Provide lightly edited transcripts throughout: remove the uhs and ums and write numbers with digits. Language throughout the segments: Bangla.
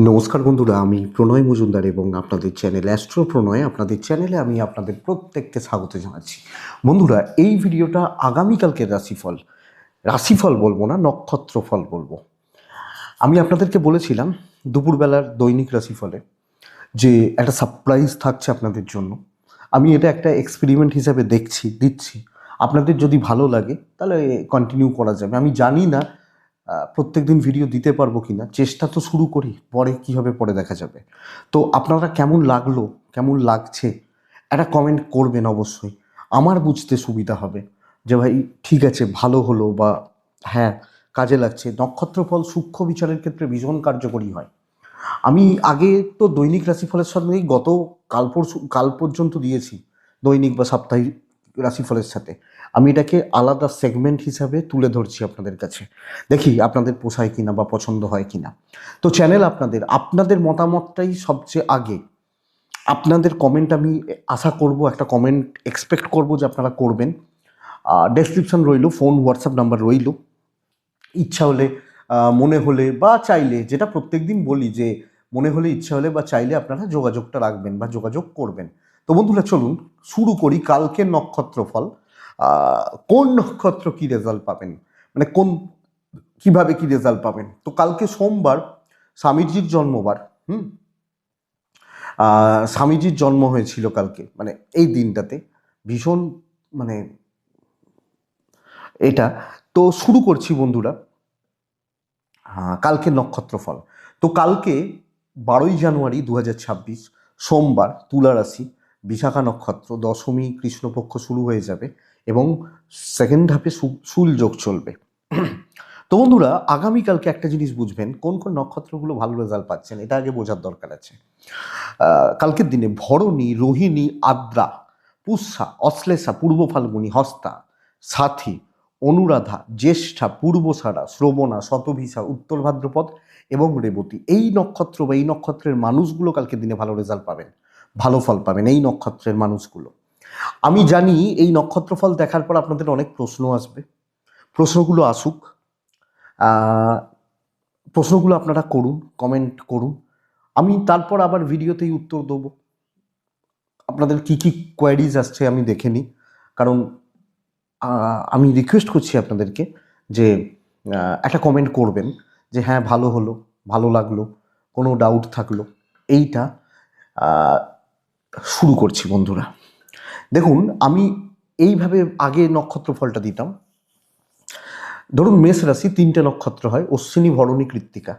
নমস্কার বন্ধুরা, আমি প্রণয় মজুমদার এবং আপনাদের চ্যানেল অ্যাস্ট্রো প্রণয় আপনাদের চ্যানেলে আমি আপনাদের প্রত্যেককে স্বাগত জানাচ্ছি। বন্ধুরা, এই ভিডিওটা আগামীকালকের রাশিফল বলবো না, নক্ষত্রফল বলবো। আমি আপনাদেরকে বলেছিলাম দুপুরবেলার দৈনিক রাশিফলে যে একটা সারপ্রাইজ থাকছে আপনাদের জন্য। আমি এটা একটা এক্সপেরিমেন্ট হিসাবে দিচ্ছি। আপনাদের যদি ভালো লাগে তাহলে কন্টিনিউ করা যাবে। আমি জানি না প্রত্যেক দিন ভিডিও দিতে পারবো কি না, চেষ্টা তো শুরু করি, পরে কী হবে পরে দেখা যাবে। তো আপনারা কেমন লাগলো, কেমন লাগছে একটা কমেন্ট করবেন অবশ্যই। আমার বুঝতে সুবিধা হবে যে ভাই ঠিক আছে, ভালো হলো বা হ্যাঁ কাজে লাগছে। নক্ষত্রফল সূক্ষ্ম বিচারের ক্ষেত্রে ভীষণ কার্যকরী হয়। আমি আগে তো দৈনিক রাশিফলের সঙ্গেই কাল পর্যন্ত দিয়েছি, দৈনিক বা সাপ্তাহিক রাশিফলের সাথে। আমি এটাকে আলাদা সেগমেন্ট হিসাবে তুলে ধরছি আপনাদের কাছে। দেখি আপনাদের পোষায় কিনা বা পছন্দ হয় কিনা। তো চ্যানেল আপনাদের মতামতটাই সবচেয়ে আগে। আপনাদের কমেন্ট আমি আশা করব, একটা কমেন্ট এক্সপেক্ট করব যে আপনারা করবেন। ডেসক্রিপশন রইলো, ফোন হোয়াটসঅ্যাপ নাম্বার রইলো। ইচ্ছা হলে, মনে হলে বা চাইলে, যেটা প্রত্যেক দিন বলি যে মনে হলে, ইচ্ছা হলে বা চাইলে আপনারা যোগাযোগটা রাখবেন বা যোগাযোগ করবেন। তো বন্ধুরা চলুন শুরু করি কালকের নক্ষত্রফল। কোন নক্ষত্র কি রেজাল্ট পাবেন, মানে কিভাবে কি রেজাল্ট পাবেন। তো কালকে সোমবার, স্বামীজির জন্মবার। স্বামীজির জন্ম হয়েছিল কালকে, মানে এই দিনটাতে ভীষণ, মানে এটা। তো শুরু করছি বন্ধুরা। কালকে নক্ষত্রফল। তো কালকে 12ই জানুয়ারি 2026, সোমবার, তুলা রাশি, বিশাখা নক্ষত্র, দশমী কৃষ্ণপক্ষ শুরু হয়ে যাবে এবং সেকেন্ড হাফে শুল যোগ চলবে। তো বন্ধুরা, আগামীকালকে একটা জিনিস বুঝবেন, কোন কোন নক্ষত্রগুলো ভালো রেজাল্ট পাচ্ছেন এটা আগে বোঝার দরকার আছে। কালকের দিনে ভরণী, রোহিণী, আদ্রা, পুষ্যা, অশ্লেষা, পূর্ব ফাল্গুনী, হস্তা, সাথী, অনুরাধা, জ্যেষ্ঠা, পূর্বষাঢ়া, শ্রবণা, শতভিষা, উত্তর ভাদ্রপদ এবং রেবতী, এই নক্ষত্র বা এই নক্ষত্রের মানুষগুলো কালকের দিনে ভালো রেজাল্ট পাবেন, ভালো ফল পাবেন এই নক্ষত্রের মানুষগুলো। আমি জানি এই নক্ষত্রফল দেখার পর আপনাদের অনেক প্রশ্ন আসবে। প্রশ্নগুলো আসুক, প্রশ্নগুলো আপনারা করুন, কমেন্ট করুন। আমি তারপর আবার ভিডিওতেই উত্তর দেবো। আপনাদের কি কি কোয়ারিজ আসছে আমি দেখে নিই। কারণ আমি রিকোয়েস্ট করছি আপনাদেরকে যে একটা কমেন্ট করবেন যে হ্যাঁ ভালো হলো, ভালো লাগলো, কোনো ডাউট থাকলো। এইটা শুরু করছি বন্ধুরা। দেখুন, আমি এইভাবে আগে নক্ষত্রফলটা দিতাম। ধরুন, মেষ রাশি 3টে নক্ষত্র হয়, অশ্বিনী, ভরণী, কৃত্তিকা।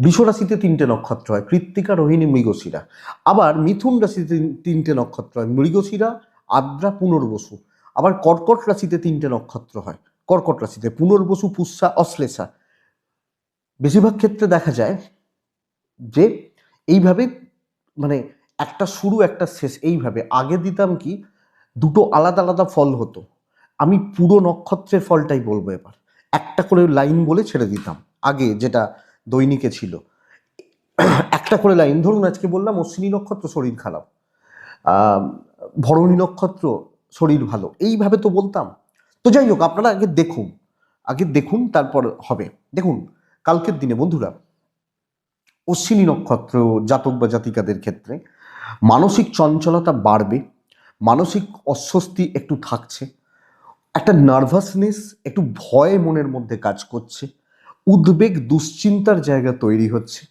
বৃষ রাশিতে 3টে নক্ষত্র হয়, কৃত্তিকা, রোহিণী, মৃগশিরা। আবার মিথুন রাশিতে 3টে নক্ষত্র হয়, মৃগশিরা, আদ্রা, পুনর্বসু। আবার কর্কট রাশিতে 3টে নক্ষত্র হয়, কর্কট রাশিতে পুনর্বসু, পুষ্যা, অশ্লেষা। বেশিরভাগ ক্ষেত্রে দেখা যায় যে এইভাবে, মানে একটা শুরু একটা শেষ, এইভাবে। আগে দিতাম কি, দুটো আলাদা আলাদা ফল হতো। আমি পুরো নক্ষত্রের ফলটাই বলবো এবার, একটা করে লাইন বলে ছেড়ে দিতাম। আগে যেটা দৈনিকে ছিল, একটা করে লাইন। ধরুন আজকে বললাম অশ্বিনী নক্ষত্র শরীর খারাপ, ভরণী নক্ষত্র শরীর ভালো, এইভাবে তো বলতাম। তো যাই হোক, আপনারা আগে দেখুন তারপর হবে। দেখুন, কালকের দিনে বন্ধুরা, অশ্বিনী নক্ষত্র জাতক বা জাতিকাদের ক্ষেত্রে মানসিক চঞ্চলতা বাড়বে, মানসিক অস্বস্তি একটু থাকছে, একটা নার্ভাসনেস, একটু ভয় মনের মধ্যে কাজ করছে, উদ্বেগ, দুশ্চিন্তার জায়গা তৈরি হচ্ছে।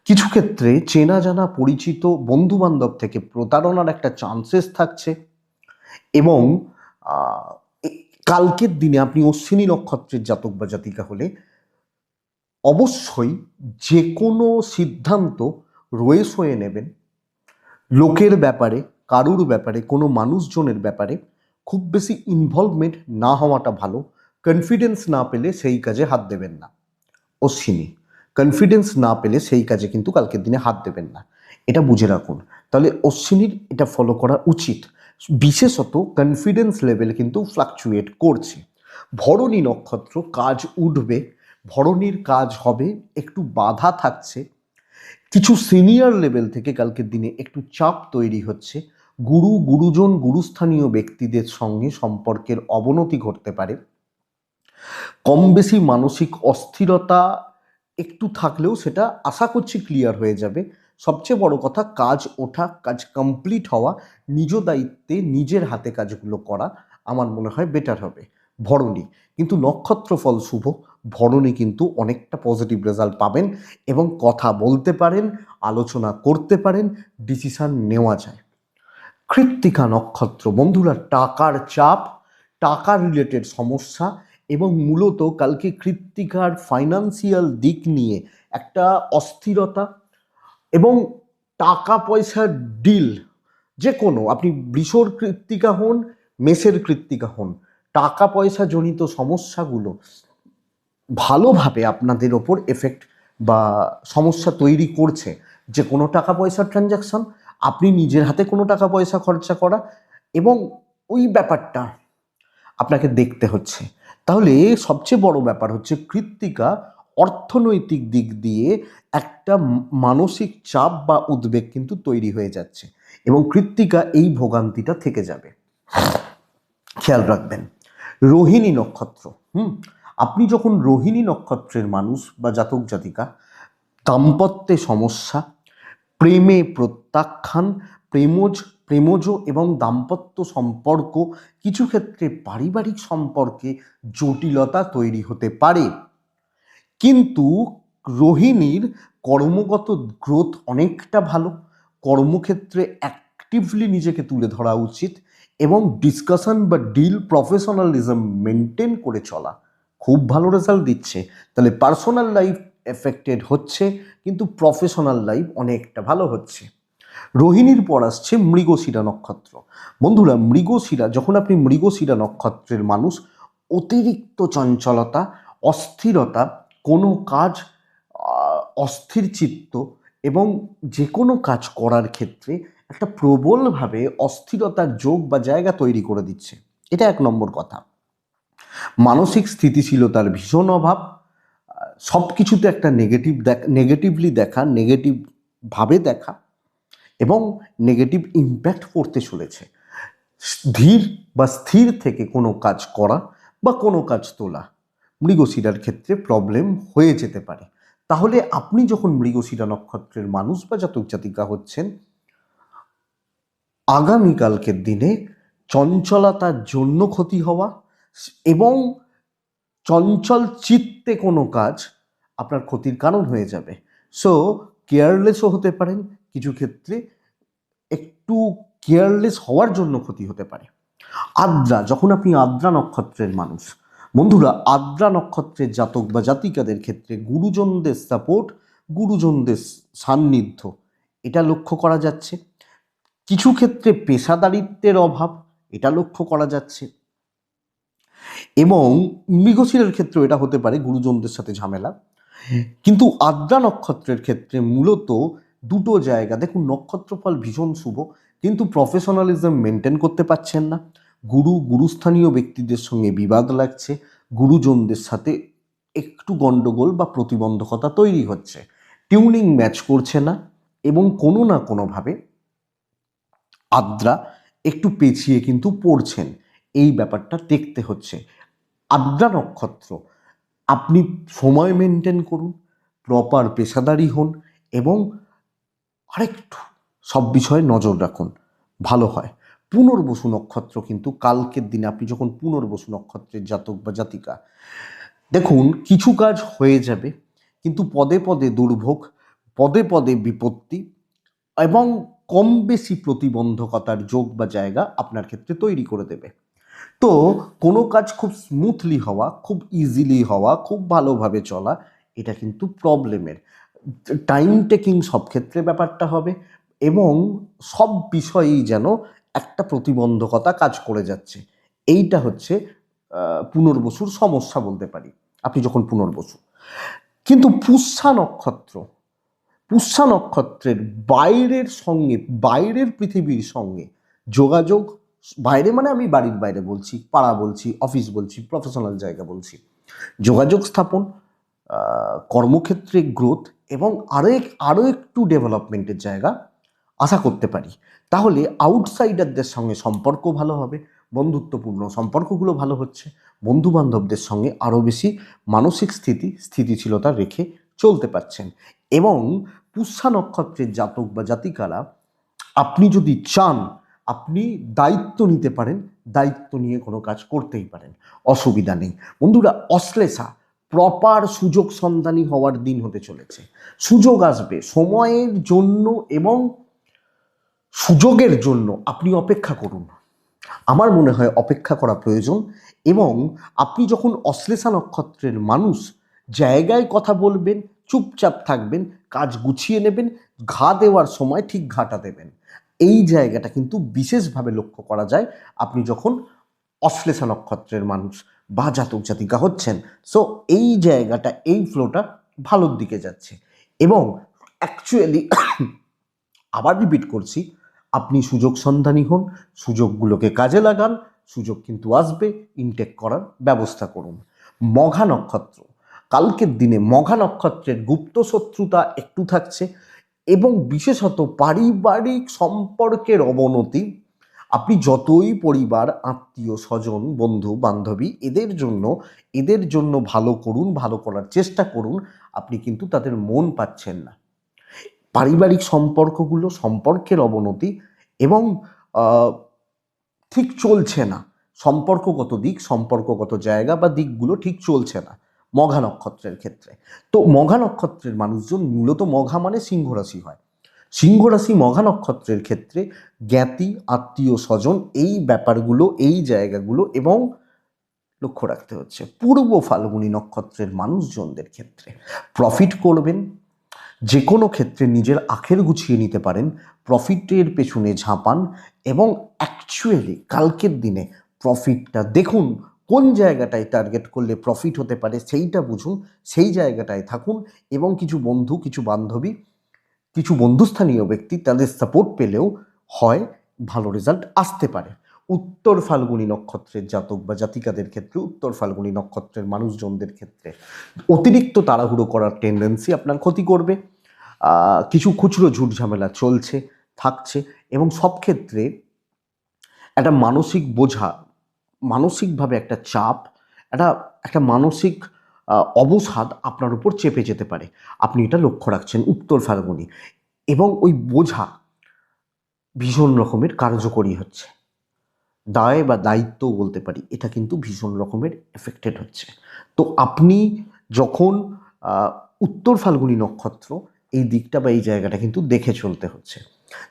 কিছু ক্ষেত্রে চেনা জানা পরিচিত বন্ধু বান্ধব থেকে প্রতারণার একটা চান্সেস থাকছে। এবং কালকের দিনে আপনি অশ্বিনী নক্ষত্রের জাতক বা জাতিকা হলে অবশ্যই যে কোনো সিদ্ধান্ত রয়ে সয়ে নেবেন। লোকের ব্যাপারে, কারুর ব্যাপারে, কোনো মানুষজনের ব্যাপারে খুব বেশি ইনভলভমেন্ট না হওয়াটা ভালো। কনফিডেন্স না পেলে সেই কাজে হাত দেবেন না অশ্বিনী। কনফিডেন্স না পেলে সেই কাজে কিন্তু কালকের দিনে হাত দেবেন না, এটা বুঝে রাখুন। তাহলে অশ্বিনীর এটা ফলো করা উচিত। বিশেষত কনফিডেন্স লেভেল কিন্তু ফ্লাকচুয়েট করছে। ভরণী নক্ষত্র, কাজ উঠবে, ভরণীর কাজ হবে, একটু বাধা থাকছে। কিছু সিনিয়র লেভেল থেকে কালকের দিনে একটু চাপ তৈরি হচ্ছে। গুরুজন, গুরুস্থানীয় ব্যক্তিদের সঙ্গে সম্পর্কের অবনতি ঘটতে পারে। কম বেশি মানসিক অস্থিরতা একটু থাকলেও সেটা আশা করছি ক্লিয়ার হয়ে যাবে। সবচেয়ে বড় কথা, কাজ ওঠা, কাজ কমপ্লিট হওয়া, নিজ দায়িত্বে নিজের হাতে কাজগুলো করা আমার মনে হয় বেটার হবে। ভরণী কিন্তু নক্ষত্র ফল শুভ, ভরণী কিন্তু অনেকটা পজিটিভ রেজাল্ট পাবেন এবং কথা বলতে পারেন, আলোচনা করতে পারেন, ডিসিশন নেওয়া যায়। কৃত্তিকা নক্ষত্র বন্ধুরা, টাকার চাপ, টাকা রিলেটেড সমস্যা এবং মূলত কালকে কৃত্তিকার ফাইন্যান্সিয়াল দিক নিয়ে একটা অস্থিরতা এবং টাকা পয়সার ডিল, যে কোনো, আপনি বৃষর কৃত্তিকা হন, মেষের কৃত্তিকা হন, টাকা পয়সা জনিত সমস্যাগুলো ভালোভাবে আপনাদের ওপর এফেক্ট বা সমস্যা তৈরি করছে। যে কোনো টাকা পয়সার ট্রানজ্যাকশন, আপনি নিজের হাতে কোনো টাকা পয়সা খরচা করা, এবং ওই ব্যাপারটা আপনাকে দেখতে হচ্ছে। তাহলে সবচেয়ে বড় ব্যাপার হচ্ছে কৃত্তিকা অর্থনৈতিক দিক দিয়ে একটা মানসিক চাপ বা উদ্বেগ কিন্তু তৈরি হয়ে যাচ্ছে এবং কৃত্তিকা এই ভোগান্তিটা থেকে যাবে, খেয়াল রাখবেন। রোহিণী নক্ষত্র, আপনি যখন রোহিণী নক্ষত্রের মানুষ বা জাতক জাতিকা, দাম্পত্যে সমস্যা, প্রেমে প্রত্যাখ্যান, প্রেমজ এবং দাম্পত্য সম্পর্ক, কিছু ক্ষেত্রে পারিবারিক সম্পর্কে জটিলতা তৈরি হতে পারে। কিন্তু রোহিণীর কর্মগত গ্রোথ অনেকটা ভালো, কর্মক্ষেত্রে অ্যাক্টিভলি নিজেকে তুলে ধরা উচিত এবং ডিসকাশন বা ডিল প্রফেশনালিজম মেনটেন করে চলা খুব ভালো রেজাল্ট দিচ্ছে। তাহলে পার্সোনাল লাইফ এফেক্টেড হচ্ছে কিন্তু প্রফেশনাল লাইফ অনেকটা ভালো হচ্ছে। রোহিণীর পর আসছে মৃগশিরা নক্ষত্র। বন্ধুরা, মৃগশিরা, যখন আপনি মৃগশিরা নক্ষত্রের মানুষ, অতিরিক্ত চঞ্চলতা, অস্থিরতা, কোনো কাজ অস্থির চিত্ত এবং যে কোনো কাজ করার ক্ষেত্রে একটা প্রবলভাবে অস্থিরতার যোগ বা জায়গা তৈরি করে দিচ্ছে। এটা এক নম্বর কথা। মানসিক স্থিতিশীলতার ভীষণ অভাব, সব কিছুতে একটা নেগেটিভলি দেখা, নেগেটিভভাবে দেখা এবং নেগেটিভ ইম্প্যাক্ট পড়তে চলেছে। ধীর বা স্থির থেকে কোনো কাজ করা বা কোনো কাজ তোলা মৃগশিরার ক্ষেত্রে প্রবলেম হয়ে যেতে পারে। তাহলে আপনি যখন মৃগশিরা নক্ষত্রের মানুষ বা জাতক জাতিকা হচ্ছেন, আগামীকালকের দিনে চঞ্চলতার জন্য ক্ষতি হওয়া এবং চঞ্চল চিত্তে কোনো কাজ আপনার ক্ষতির কারণ হয়ে যাবে। সো কেয়ারলেসও হতে পারেন, কিছু ক্ষেত্রে একটু কেয়ারলেস হওয়ার জন্য ক্ষতি হতে পারে। আদ্রা, যখন আপনি আদ্রা নক্ষত্রের মানুষ, বন্ধুরা, আদ্রা নক্ষত্রের জাতক বা জাতিকাদের ক্ষেত্রে গুরুজনদের সাপোর্ট, গুরুজনদের সান্নিধ্য, এটা লক্ষ্য করা যাচ্ছে। কিছু ক্ষেত্রে পেশাদারিত্বের অভাব, এটা লক্ষ্য করা যাচ্ছে এবং মৃগশিরার ক্ষেত্রেও এটা হতে পারে, গুরুজনদের সাথে ঝামেলা। কিন্তু আদ্রা নক্ষত্রের ক্ষেত্রে মূলত দুটো জায়গা দেখুন, নক্ষত্রফল ভীষণ শুভ কিন্তু প্রফেশনালিজম মেনটেন করতে পারছেন না, গুরুস্থানীয় ব্যক্তিদের সঙ্গে বিবাদ লাগছে, গুরুজনদের সাথে একটু গণ্ডগোল বা প্রতিবন্ধকতা তৈরি হচ্ছে, টিউনিং ম্যাচ করছে না এবং কোনো না কোনোভাবে আদ্রা একটু পেছিয়ে কিন্তু পড়ছেন। এই ব্যাপারটা দেখতে হচ্ছে। আদ্রা নক্ষত্র, আপনি সময় মেনটেন করুন, প্রপার পেশাদারি হন এবং আরেকটু সব বিষয়ে নজর রাখুন, ভালো হয়। পুনর্বসু নক্ষত্র কিন্তু কালকের দিনে আপনি যখন পুনর্বসু নক্ষত্রের জাতক বা জাতিকা, দেখুন কিছু কাজ হয়ে যাবে কিন্তু পদে পদে দুর্ভোগ, পদে পদে বিপত্তি এবং কম বেশি প্রতিবন্ধকতার যোগ বা জায়গা আপনার ক্ষেত্রে তৈরি করে দেবে। তো কোনো কাজ খুব স্মুথলি হওয়া, খুব ইজিলি হওয়া, খুব ভালোভাবে চলা, এটা কিন্তু প্রবলেমের। টাইম টেকিং সব ক্ষেত্রে ব্যাপারটা হবে এবং সব বিষয়েই যেন একটা প্রতিবন্ধকতা কাজ করে যাচ্ছে। এইটা হচ্ছে পুনর্বসুর সমস্যা বলতে পারি, আপনি যখন পুনর্বসু। কিন্তু পুষ্যা নক্ষত্রের বাইরের সঙ্গে, বাইরের পৃথিবীর সঙ্গে যোগাযোগ, বাইরে মানে আমি বাড়ির বাইরে বলছি, পাড়া বলছি, অফিস বলছি, প্রফেশনাল জায়গা বলছি, যোগাযোগ স্থাপন, কর্মক্ষেত্রে গ্রোথ এবং আরও একটু ডেভেলপমেন্টের জায়গা আশা করতে পারি। তাহলে আউটসাইডারদের সঙ্গে সম্পর্ক ভালো হবে, বন্ধুত্বপূর্ণ সম্পর্কগুলো ভালো হচ্ছে, বন্ধুবান্ধবদের সঙ্গে আরও বেশি মানসিক স্থিতিশীলতা রেখে চলতে পারছেন। এবং পুষ্যা নক্ষত্রের জাতক বা জাতিকারা আপনি যদি চান আপনি দায়িত্ব নিতে পারেন, দায়িত্ব নিয়ে কোনো কাজ করতেই পারেন, অসুবিধা নেই। বন্ধুরা, অশ্লেষা প্রপার সুযোগ সন্ধানী হওয়ার দিন হতে চলেছে। সুযোগ আসবে সময়ের জন্য এবং সুযোগের জন্য আপনি অপেক্ষা করুন। আমার মনে হয় অপেক্ষা করা প্রয়োজন। এবং আপনি যখন অশ্লেষা নক্ষত্রের মানুষ, জায়গায় কথা বলবেন, চুপচাপ থাকবেন, কাজ গুছিয়ে নেবেন, ঘা দেওয়ার সময় ঠিক ঘাটা দেবেন। এই জায়গাটা কিন্তু বিশেষভাবে লক্ষ্য করা যায় আপনি যখন অশ্লেষা নক্ষত্রের মানুষ বা জাতক জাতিকা হচ্ছেন। সো এই জায়গাটা, এই ফ্লোটা ভালোর দিকে যাচ্ছে। এবং অ্যাকচুয়ালি আবার রিপিট করছি, আপনি সুযোগ সন্ধানী হন, সুযোগগুলোকে কাজে লাগান, সুযোগ কিন্তু আসবে, ইনটেক করার ব্যবস্থা করুন। মঘা নক্ষত্র, কালকের দিনে মঘা নক্ষত্রের গুপ্ত শত্রুতা একটু থাকছে এবং বিশেষত পারিবারিক সম্পর্কের অবনতি। আপনি যতই পরিবার, আত্মীয় স্বজন, বন্ধু বান্ধবী এদের জন্য ভালো করুন, ভালো করার চেষ্টা করুন, আপনি কিন্তু তাদের মন পাচ্ছেন না। পারিবারিক সম্পর্কের অবনতি এবং ঠিক চলছে না, সম্পর্কগত জায়গা বা দিকগুলো ঠিক চলছে না মঘা নক্ষত্রের ক্ষেত্রে। তো মঘা নক্ষত্রের মানুষজন, মূলত মঘা মানে সিংহ রাশি হয়, সিংহ রাশি মঘা নক্ষত্রের ক্ষেত্রে জ্ঞাতি, আত্মীয় স্বজন, এই ব্যাপারগুলো, এই জায়গাগুলো এবং লক্ষ্য রাখতে হচ্ছে। পূর্ব ফাল্গুনী নক্ষত্রের মানুষজনদের ক্ষেত্রে প্রফিট করবেন, যে কোনো ক্ষেত্রে নিজের আখের গুছিয়ে নিতে পারেন, প্রফিটের পেছনে ঝাঁপান এবং অ্যাকচুয়ালি কালকের দিনে প্রফিটটা দেখুন, কোন জায়গাটায় টার্গেট করলে প্রফিট হতে পারে সেইটা বুঝুন, সেই জায়গাটায় থাকুন এবং কিছু বন্ধু, কিছু বান্ধবী, কিছু বন্ধুস্থানীয় ব্যক্তি তাদের সাপোর্ট পেলেও হয় ভালো রেজাল্ট আসতে পারে। উত্তর ফাল্গুনী নক্ষত্রের জাতক বা জাতিকাদের ক্ষেত্রে, উত্তর ফাল্গুনী নক্ষত্রের মানুষজনদের ক্ষেত্রে অতিরিক্ত তাড়াহুড়ো করার টেন্ডেন্সি আপনার ক্ষতি করবে। কিছু খুচরো ঝুট ঝামেলা চলছে, থাকছে এবং সব ক্ষেত্রে একটা মানসিক বোঝা, মানসিকভাবে একটা চাপ, একটা মানসিক অবসাদ আপনার উপর চেপে যেতে পারে। আপনি এটা লক্ষ্য রাখছেন উত্তর ফাল্গুনী। এবং ওই বোঝা ভীষণ রকমের কার্যকরী হচ্ছে, দায় বা দায়িত্বও বলতে পারি, এটা কিন্তু ভীষণ রকমের এফেক্টেড হচ্ছে। তো আপনি যখন উত্তর ফাল্গুনী নক্ষত্র, এই দিকটা বা এই জায়গাটা কিন্তু দেখে চলতে হচ্ছে।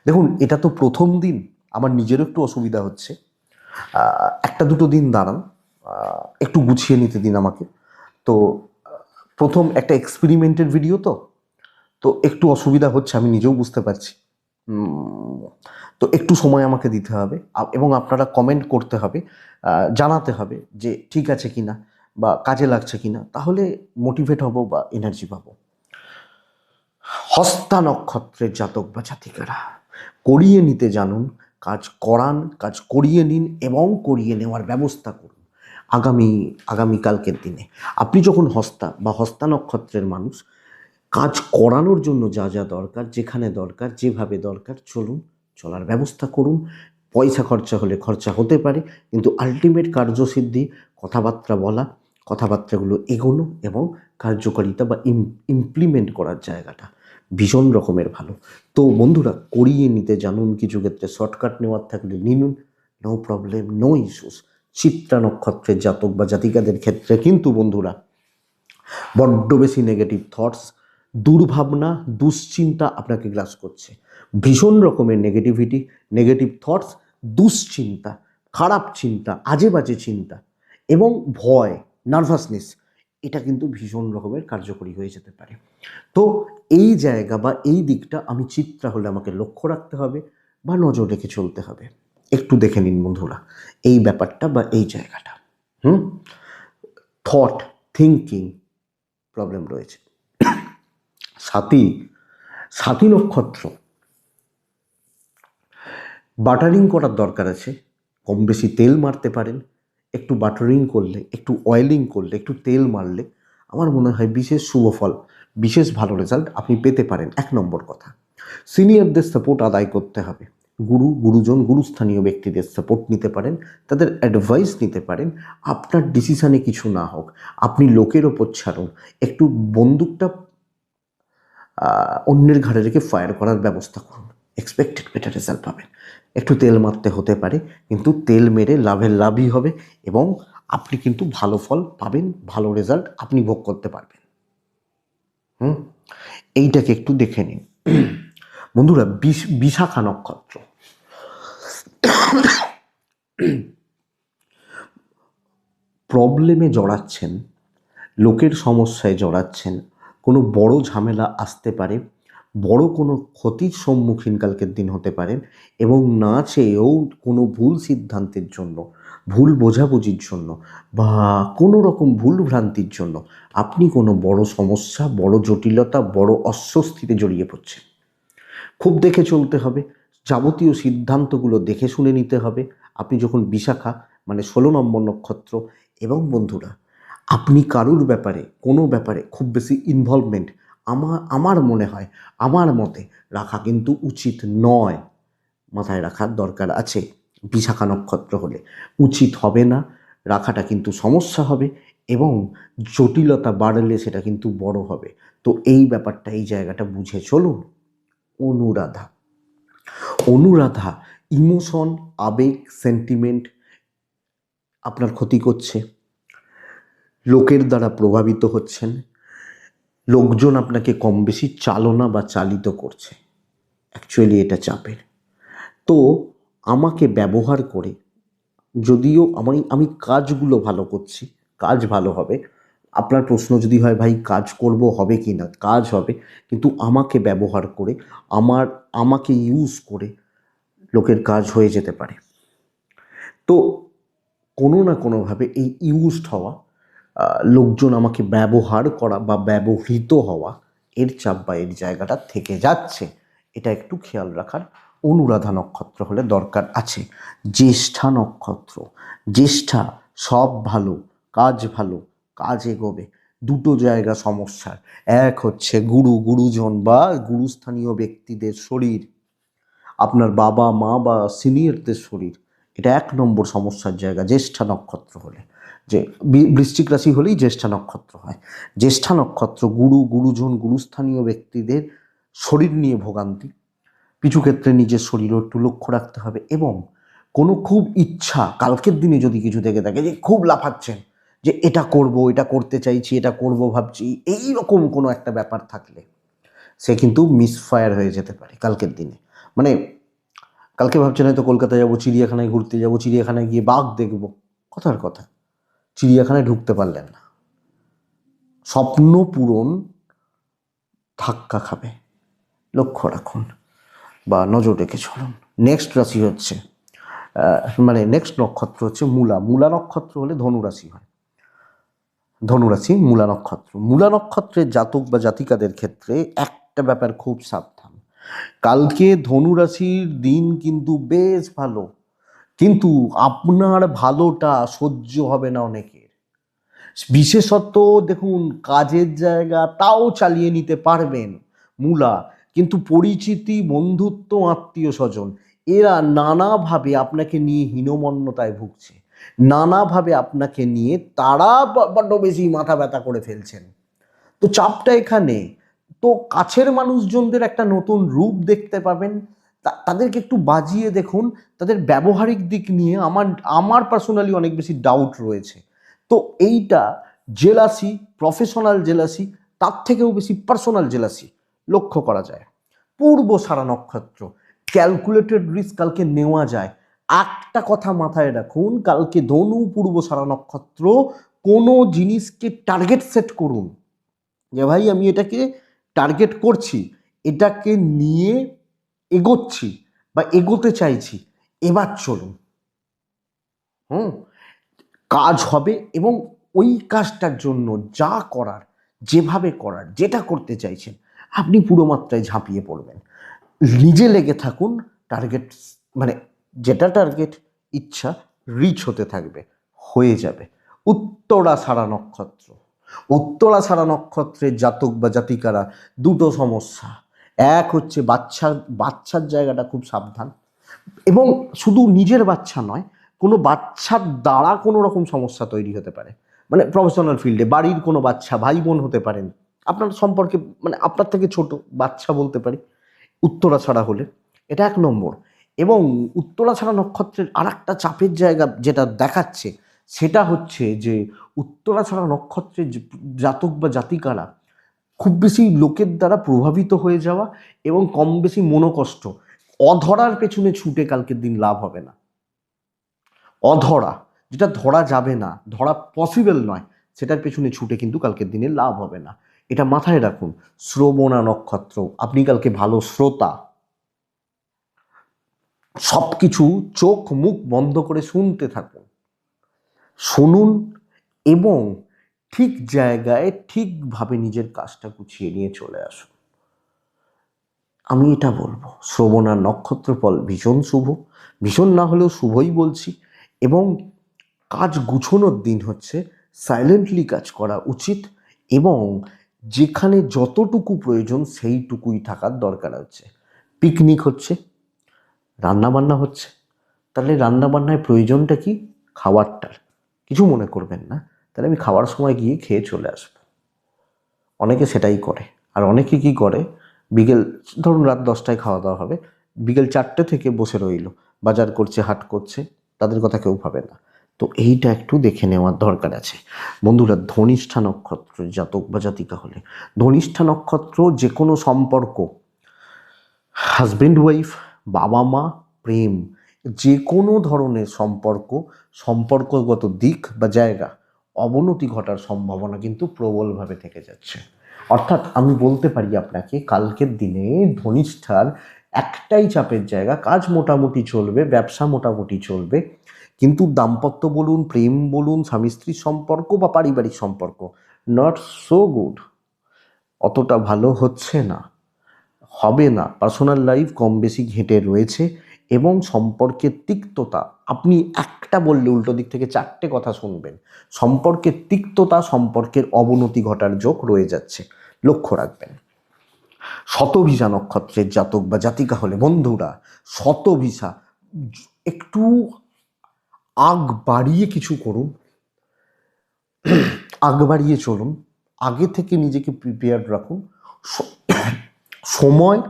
দেখুন, এটা তো প্রথম দিন, আমার নিজেরও একটু অসুবিধা হচ্ছে, একটা দুটো দিন দাঁড়ান, একটু গুছিয়ে নিতে দিন আমাকে। তো প্রথম একটা এক্সপেরিমেন্টের ভিডিও, তো একটু অসুবিধা হচ্ছে, আমি নিজেও বুঝতে পারছি। তো একটু সময় আমাকে দিতে হবে এবং আপনারা কমেন্ট করতে হবে, জানাতে হবে যে ঠিক আছে কিনা বা কাজে লাগছে কিনা, তাহলে মোটিভেট হব বা এনার্জি পাবো। হস্তা নক্ষত্রের জাতক বা জাতিকারা করিয়ে নিতে জানুন, কাজ করান, কাজ করিয়ে নিন এবং করিয়ে নেওয়ার ব্যবস্থা করুন। আগামীকালকের দিনে আপনি যখন হস্তা নক্ষত্রের মানুষ, কাজ করানোর জন্য যা যা দরকার, যেখানে দরকার, যেভাবে দরকার চলার ব্যবস্থা করুন। পয়সা খরচা হলে খরচা হতে পারে, কিন্তু আলটিমেট কার্যসিদ্ধি, কথাবার্তাগুলো এগোনো এবং কার্যকারিতা বা ইমপ্লিমেন্ট করার জায়গাটা ভীষণ রকমের ভালো। তো বন্ধুরা, করিয়ে নিতে জানুন, কিছু ক্ষেত্রে শর্টকাট নেওয়ার থাকলে নিন, no problem, no issues. Chitra নক্ষত্রের জাতক বা জাতিকাদের ক্ষেত্রে কিন্তু বন্ধুরা বড্ড বেশি নেগেটিভ থটস, দুর্ভাবনা, দুশ্চিন্তা আপনাকে গ্রাস করছে। ভীষণ রকমের নেগেটিভ থটস, দুশ্চিন্তা, খারাপ চিন্তা, আজে বাজে চিন্তা এবং ভয়, নার্ভাসনেস, এটা কিন্তু ভীষণ রকমের কার্যকরী হয়ে যেতে পারে। তো এই জায়গা বা এই দিকটা আমি চিত্রা হলে আমাকে লক্ষ্য রাখতে হবে বা নজর রেখে চলতে হবে। একটু দেখে নিন বন্ধুরা এই ব্যাপারটা বা এই জায়গাটা। থট, থিঙ্কিং প্রবলেম রয়েছে। সাথী নক্ষত্র, বাটারিং করার দরকার আছে, কম বেশি তেল মারতে পারেন। একটু বাটারিং করলে, একটু অয়েলিং করলে, একটু তেল মারলে আমার মনে হয় বিশেষ শুভ ফল, বিশেষ ভালো রেজাল্ট আপনি পেতে পারেন। 1 নম্বর কথা, সিনিয়রদের সাপোর্ট আদায় করতে হবে। গুরুজন, গুরুস্থানীয় ব্যক্তিদের সাপোর্ট নিতে পারেন, তাদের অ্যাডভাইস নিতে পারেন। আপনার ডিসিশানে কিছু না হোক, আপনি লোকের ওপর ছাড়ুন, একটু বন্দুকটা অন্যের ঘাড়ে রেখে ফায়ার করার ব্যবস্থা করুন, এক্সপেক্টেড বেটার রেজাল্ট পাবেন। একটু তেল মারতে হতে পারে, কিন্তু তেল মেরে লাভের লাভই হবে এবং আপনি কিন্তু ভালো ফল পাবেন, ভালো রেজাল্ট আপনি ভোগ করতে পারবেন। এইটাকে একটু দেখে নিন বন্ধুরা। বিশাখা নক্ষত্র, প্রবলেমে জড়াচ্ছেন, লোকের সমস্যায় জড়াচ্ছেন, কোনো বড় ঝামেলা আসতে পারে, বড় কোনো ক্ষতির সম্মুখীন কালকের দিন হতে পারেন এবং না চেয়েও কোনো ভুল সিদ্ধান্তের জন্য, ভুল বোঝাবুঝির জন্য বা কোনো রকম ভুল ভ্রান্তির জন্য আপনি কোনো বড় সমস্যা, বড় জটিলতা, বড় অস্বস্তিতে জড়িয়ে পড়ছেন। খুব দেখে চলতে হবে, যাবতীয় সিদ্ধান্তগুলো দেখে শুনে নিতে হবে। আপনি যখন বিশাখা মানে 16 নম্বর নক্ষত্র, এবং বন্ধুরা আপনি কারুর ব্যাপারে, কোনো ব্যাপারে খুব বেশি ইনভলভমেন্ট আমার মনে হয়, আমার মতে রাখা কিন্তু উচিত নয়। মাথায় রাখার দরকার আছে, বিশাখা নক্ষত্র হলে উচিত হবে না, রাখাটা কিন্তু সমস্যা হবে এবং জটিলতা বাড়লে সেটা কিন্তু বড় হবে। তো এই ব্যাপারটা, এই জায়গাটা বুঝে চলুন। অনুরাধা, অনুরাধা ইমোশন, আবেগ, সেন্টিমেন্ট আপনার ক্ষতি করছে, লোকের দ্বারা প্রভাবিত হচ্ছেন, লোকজন আপনাকে কম বেশি চালনা বা চালিত করছে, অ্যাকচুয়ালি এটা চাপের। তো আমাকে ব্যবহার করে, যদিও আমি কাজগুলো ভালো করছি, কাজ ভালো হবে। আপনার প্রশ্ন যদি হয় ভাই কাজ করব হবে কি না, কাজ হবে, কিন্তু আমাকে ব্যবহার করে, আমাকে ইউজ করে লোকের কাজ হয়ে যেতে পারে। তো কোনো না কোনোভাবে এই ইউজড হওয়া, লোকজন আমাকে ব্যবহার করা বা ব্যবহৃত হওয়া, এর চাপ বা এর জায়গাটা থেকে যাচ্ছে, এটা একটু খেয়াল রাখার অনুরাধা নক্ষত্র হলে দরকার আছে। জ্যেষ্ঠা নক্ষত্র, জ্যেষ্ঠা সব ভালো, কাজ ভালো, কাজ এগোবে। দুটো জায়গা সমস্যার, এক হচ্ছে গুরুজন বা গুরুস্থানীয় ব্যক্তিদের শরীর, আপনার বাবা মা বা সিনিয়রদের শরীর, এটা 1 নম্বর সমস্যার জায়গা জ্যেষ্ঠা নক্ষত্র হলে। যে বৃশ্চিক রাশি হলেই জ্যেষ্ঠা নক্ষত্র হয়। জ্যেষ্ঠা নক্ষত্র গুরুজন, গুরুস্থানীয় ব্যক্তিদের শরীর নিয়ে ভোগান্তি, কিছু ক্ষেত্রে নিজের শরীরও একটু লক্ষ্য রাখতে হবে এবং কোনো খুব ইচ্ছা, কালকের দিনে যদি কিছু থেকে থাকে যে খুব লাফাচ্ছেন যে এটা করব, এটা করতে চাইছি, এটা করব ভাবছি, এই রকম কোনো একটা ব্যাপার থাকলে সে কিন্তু মিসফায়ার হয়ে যেতে পারে কালকের দিনে। মানে কালকে ভাবছেন হয়তো কলকাতায় যাবো, চিড়িয়াখানায় ঘুরতে যাবো, চিড়িয়াখানায় গিয়ে বাঘ দেখবো, কথার কথা চিড়িয়াখানায় ঢুকতে পারলেন না, স্বপ্ন পূরণ ধাক্কা খাবে, লক্ষ্য রাখুন বা নজর রেখে চলুন। নেক্সট রাশি হচ্ছে মানে নেক্সট নক্ষত্র হচ্ছে মূলা। মূলা নক্ষত্র হলে ধনুরাশি হয়, ধনুরাশি মূলা নক্ষত্র। মূলা নক্ষত্রের জাতক বা জাতিকাদের ক্ষেত্রে একটা ব্যাপার খুব সাবধান, কালকে ধনুরাশির দিন কিন্তু বেশ ভালো, কিন্তু আপনার ভালোটা সহ্য হবে না অনেকের। বিশেষত দেখুন কাজের জায়গা তাও চালিয়ে নিতে পারবেন মূলা, কিন্তু পরিচিতি, বন্ধুত্ব, আত্মীয় স্বজন এরা নানাভাবে আপনাকে নিয়ে হীনমন্যতায় ভুগছে, নানাভাবে আপনাকে নিয়ে তারা বড্ড বেশি মাথা ব্যথা করে ফেলছেন। তো চাপটা এখানে। তো কাছের মানুষজনদের একটা নতুন রূপ দেখতে পাবেন, তাদেরকে একটু বাজিয়ে দেখুন। তাদের ব্যবহারিক দিক নিয়ে আমার পার্সোনালি অনেক বেশি ডাউট রয়েছে। তো এইটা জেলাসি, প্রফেশনাল জেলাসি, তার থেকেও বেশি পার্সোনাল জেলাসি লক্ষ্য করা যায়। পূর্বসারা নক্ষত্র, ক্যালকুলেটেড রিস্ক কালকে নেওয়া যায়। একটা কথা মাথায় রাখুন, কালকে ধনু পূর্বসারা নক্ষত্র, কোনো জিনিসকে টার্গেট সেট করুন যে ভাই আমি এটাকে টার্গেট করছি, এটাকে নিয়ে এগোচ্ছি বা এগোতে চাইছি, এবার চলুন। কাজ হবে এবং ওই কাজটার জন্য যা করার, যেভাবে করার, যেটা করতে চাইছেন আপনি পুরো মাত্রায় ঝাঁপিয়ে পড়বেন, নিজে লেগে থাকুন। টার্গেট মানে যেটা টার্গেট, ইচ্ছা রিচ হতে থাকবে, হয়ে যাবে। উত্তরাষাঢ়া নক্ষত্র, উত্তরাষাঢ়া নক্ষত্রের জাতক বা জাতিকারা দুটো সমস্যা, এক হচ্ছে বাচ্চার জায়গাটা খুব সাবধান, এবং শুধু নিজের বাচ্চা নয়, কোনো বাচ্চার দ্বারা কোনো রকম সমস্যা তৈরি হতে পারে, মানে প্রফেশনাল ফিল্ডে বাড়ির কোনো বাচ্চা, ভাই বোন হতে পারেন, আপনার সম্পর্কে মানে আপনার থেকে ছোট বাচ্চা বলতে পারি, উত্তরাছড়া হলে এটা 1 নম্বর। এবং উত্তরাছড়া নক্ষত্রের আর একটা চাপের জায়গা যেটা দেখাচ্ছে সেটা হচ্ছে যে উত্তরাছড়া নক্ষত্রের জাতক বা জাতিকারা খুব বেশি লোকের দ্বারা প্রভাবিত হয়ে যাওয়া এবং কম বেশি মনোকষ্ট, অধরার পেছনে ছুটে কালকের দিন লাভ হবে না। অধরা, যেটা ধরা যাবে না, ধরা পসিবল নয়, সেটার পেছনে ছুটে কিন্তু কালকের দিনে লাভ হবে না। এটা মাথায় রাখুন। শ্রবণা নক্ষত্র, আপনি কালকে ভালো শ্রোতা, সব কিছু চোখ মুখ বন্ধ করে শুনতে থাকুন, শুনুন এবং ঠিক জায়গায় ঠিকভাবে নিজের কাজটা গুছিয়ে নিয়ে চলে আসুন। আমি এটা বলবো, শ্রবণার নক্ষত্র ফল ভীষণ শুভ, ভীষণ না হলেও শুভই বলছি। এবং কাজ গুছোনোর দিন হচ্ছে, সাইলেন্টলি কাজ করা উচিত এবং যেখানে যতটুকু প্রয়োজন সেইটুকুই থাকার দরকার হচ্ছে। পিকনিক হচ্ছে, রান্নাবান্না হচ্ছে, তাহলে রান্নাবান্নায় প্রয়োজনটা কি? খাবারটার। কিছু মনে করবেন না, তাহলে আমি খাওয়ার সময় গিয়ে খেয়ে চলে আসবো। অনেকে সেটাই করে। আর অনেকে কি করে, বিকেল ধরুন রাত 10টায় খাওয়া দাওয়া হবে, বিকেল 4টে থেকে বসে রইল, বাজার করছে, হাট করছে, তাদের কথা কেউ ভাবে না। তো এইটা একটু দেখে নেওয়ার দরকার আছে। বন্ধুরা, ধনিষ্ঠা নক্ষত্র জাতক বা জাতিকা হলে, ধনিষ্ঠা নক্ষত্র যে কোনো সম্পর্ক, হাজব্যান্ড ওয়াইফ, বাবা মা, প্রেম, যে কোনো ধরনের সম্পর্কগত দিক বা জায়গা অবনতি ঘটার সম্ভাবনা কিন্তু প্রবলভাবে থেকে যাচ্ছে। অর্থাৎ আমি বলতে পারি আপনাকে, কালকের দিনে ধনিষ্ঠার একটাই চাপের জায়গা, কাজ মোটামুটি চলবে, ব্যবসা মোটামুটি চলবে, কিন্তু দাম্পত্য বলুন, প্রেম বলুন, স্বামী স্ত্রীর সম্পর্ক বা পারিবারিক সম্পর্ক নট সো গুড, অতটা ভালো হচ্ছে না, হবে না। পার্সোনাল লাইফ কম বেশি ঘেঁটে রয়েছে এবং সম্পর্কের তিক্ততা, আপনি একটা বললে উল্টো দিক থেকে 4টে কথা শুনবেন। সম্পর্কের তিক্ততা, সম্পর্কের অবনতি ঘটার যোগ রয়ে যাচ্ছে, লক্ষ্য রাখবেন। শতভিসা নক্ষত্রের জাতক বা জাতিকা হলে বন্ধুরা, শতভিসা একটু আগ বাড়িয়ে কিছু করুন, আগ বাড়িয়ে চলুন, আগে থেকে নিজেকে প্রিপেয়ার্ড রাখুন। সময়,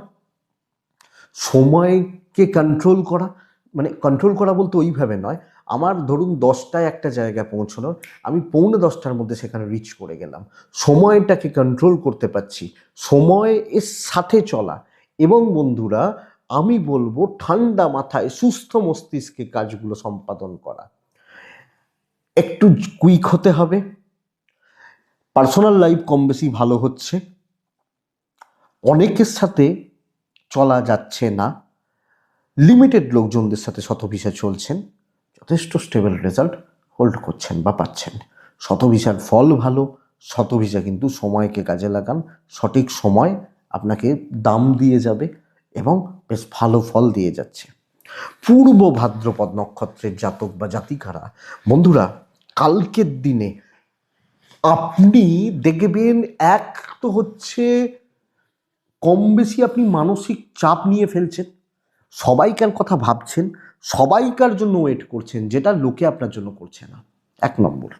সময়কে কন্ট্রোল করা, মানে কন্ট্রোল করা বলতে ওইভাবে নয়, আমার ধরুন 10টায় একটা জায়গায় পৌঁছানো, আমি 9:45 মধ্যে সেখানে রিচ করে গেলাম, সময়টাকে কন্ট্রোল করতে পারছি, সময়ের সাথে চলা। এবং বন্ধুরা, আমি বলবো ঠান্ডা মাথায় সুস্থ মস্তিষ্কে কাজগুলো সম্পাদন করা, একটু কুইক হতে হবে। পার্সোনাল লাইফ কম বেশি ভালো হচ্ছে, অনেকের সাথে চলা যাচ্ছে না, লিমিটেড লোকজনদের সাথে শতভিসা চলছেন, যথেষ্ট স্টেবল রেজাল্ট হোল্ড করছেন বা পাচ্ছেন। শতভিসার ফল ভালো, শতভিসা কিন্তু সময়কে কাজে লাগান, সঠিক সময় আপনাকে দাম দিয়ে যাবে এবং বেশ ভালো ফল দিয়ে যাচ্ছে। পূর্ব ভাদ্রপদ নক্ষত্রের জাতক বা জাতিকারা বন্ধুরা, কালকের দিনে আপনি দেখবেন, এক তো হচ্ছে কম বেশি আপনি মানসিক চাপ নিয়ে ফেলছেন, সবাইকার কথা ভাবছেন, সবাইকার জন্য ওয়েট করছেন, যেটা লোকে আপনার জন্য করছে না। 1 নম্বর,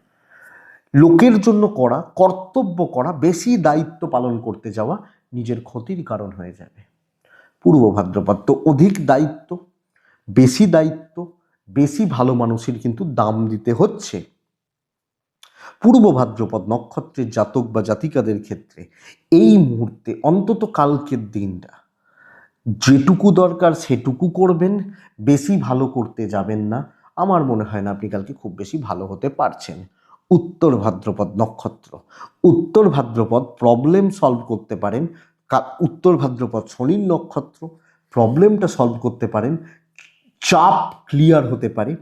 লোকের জন্য করা, কর্তব্য করা, বেশি দায়িত্ব পালন করতে যাওয়া নিজের ক্ষতির কারণ হয়ে যাবে। পূর্ব ভাদ্রপদ তো অধিক দায়িত্ব, বেশি ভালো মানুষের কিন্তু দাম দিতে হচ্ছে। পূর্ব ভাদ্রপদ নক্ষত্রের জাতক বা জাতিকাদের ক্ষেত্রে এই মুহূর্তে অন্তত কালকের দিনটা যেটুকু দরকার সেটুকু করবেন, বেশি ভালো করতে যাবেন না। আমার মনে হয় না আপনি কালকে খুব বেশি ভালো হতে পারছেন। উত্তর ভাদ্রপদ নক্ষত্র, উত্তর ভাদ্রপদ প্রবলেম সলভ করতে পারেন, উত্তর ভাদ্রপদ শনির নক্ষত্র, প্রবলেমটা সলভ করতে পারেন, চাপ ক্লিয়ার হতে পারে,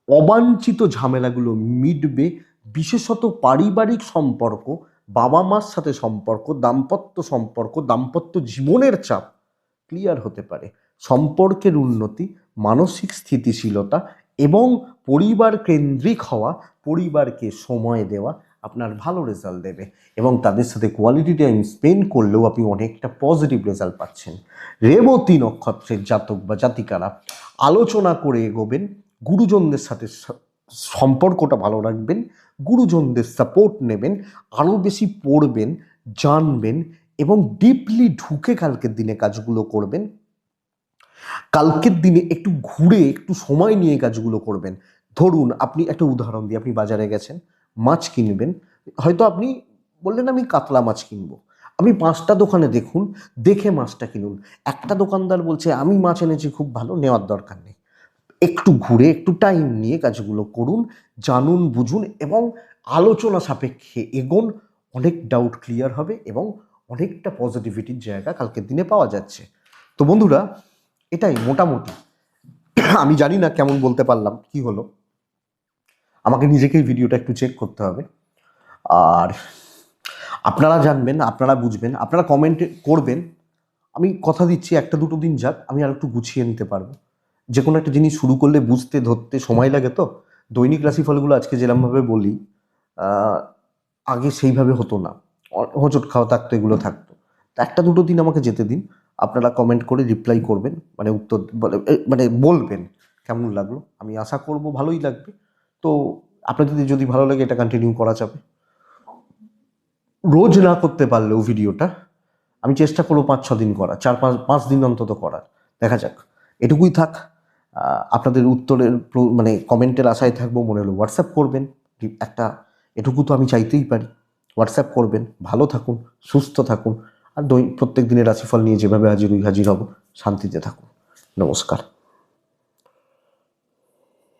অবাঞ্ছিত ঝামেলাগুলো মিটবে, বিশেষত পারিবারিক সম্পর্ক, বাবা মার সাথে সম্পর্ক, দাম্পত্য জীবনের চাপ ক্লিয়ার হতে পারে, সম্পর্কের উন্নতি, মানসিক স্থিতিশীলতা এবং পরিবার কেন্দ্রিক হওয়া, পরিবারকে সময় দেওয়া আপনার ভালো রেজাল্ট দেবে এবং তাদের সাথে কোয়ালিটি টাইম স্পেন্ড করলেও আপনি অনেকটা পজিটিভ রেজাল্ট পাচ্ছেন। রেবতী নক্ষত্রের জাতক বা জাতিকারা আলোচনা করে এগোবেন, গুরুজনদের সাথে সম্পর্কটা ভালো রাখবেন, গুরুজনদের সাপোর্ট নেবেন, আরও বেশি পড়বেন, জানবেন এবং ডিপলি ঢুকে কালকের দিনে কাজগুলো করবেন। কালকের দিনে একটু ঘুরে একটু সময় নিয়ে কাজগুলো করবেন। ধরুন আপনি একটা উদাহরণ দিই, আপনি বাজারে গেছেন, মাছ কিনবেন, হয়তো আপনি বললেন আমি কাতলা মাছ কিনবো, আপনি 5টা দোকানে দেখুন, দেখে মাছটা কিনুন। একটা দোকানদার বলছে আমি মাছ এনেছি খুব ভালো, নেওয়ার দরকার নেই। একটু ঘুরে একটু টাইম নিয়ে কাজগুলো করুন, জানুন বুঝুন এবং আলোচনা সাপেক্ষে এগোন। অনেক ডাউট ক্লিয়ার হবে এবং অনেকটা পজিটিভিটির জায়গা কালকের দিনে পাওয়া যাচ্ছে। তো বন্ধুরা, এটাই মোটামুটি। আমি জানি না কেমন বলতে পারলাম, কি হলো, আমাকে নিজেকেই ভিডিওটা একটু চেক করতে হবে। আর আপনারা জানবেন, আপনারা বুঝবেন, আপনারা কমেন্ট করবেন। আমি কথা দিচ্ছি একটা দুটো দিন যাক, আমি আর একটু গুছিয়ে নিতে পারবো। যে কোনো একটা জিনিস শুরু করলে বুঝতে ধরতে সময় লাগে। তো দৈনিক রাশিফলগুলো আজকে যেরকমভাবে বলি, আহ, আগে সেইভাবে হতো না, হোঁচট খাওয়া থাকতো, এগুলো থাকতো। তো একটা দুটো দিন আমাকে যেতে দিন, আপনারা কমেন্ট করে রিপ্লাই করবেন, মানে উত্তর মানে বলবেন কেমন লাগলো। আমি আশা করব ভালোই লাগবে। তো আপনাদের যদি ভালো লাগে এটা কন্টিনিউ করা যাবে। রোজ না করতে পারলেও ভিডিওটা আমি চেষ্টা করবো 5-6 দিন করা, 4-5 দিন অন্তত করার। দেখা যাক, এটুকুই থাক। আপনাদের উত্তরের মানে কমেন্টের আশায় থাকবো। মনে হলো হোয়াটসঅ্যাপ করবেন, একটা এটুকু তো আমি চাইতেই পারি। হোয়াটসঅ্যাপ করবেন। ভালো থাকুন, সুস্থ থাকুন, আর প্রত্যেক দিনের রাশিফল নিয়ে যেভাবে হাজির হব, শান্তিতে থাকুন। নমস্কার।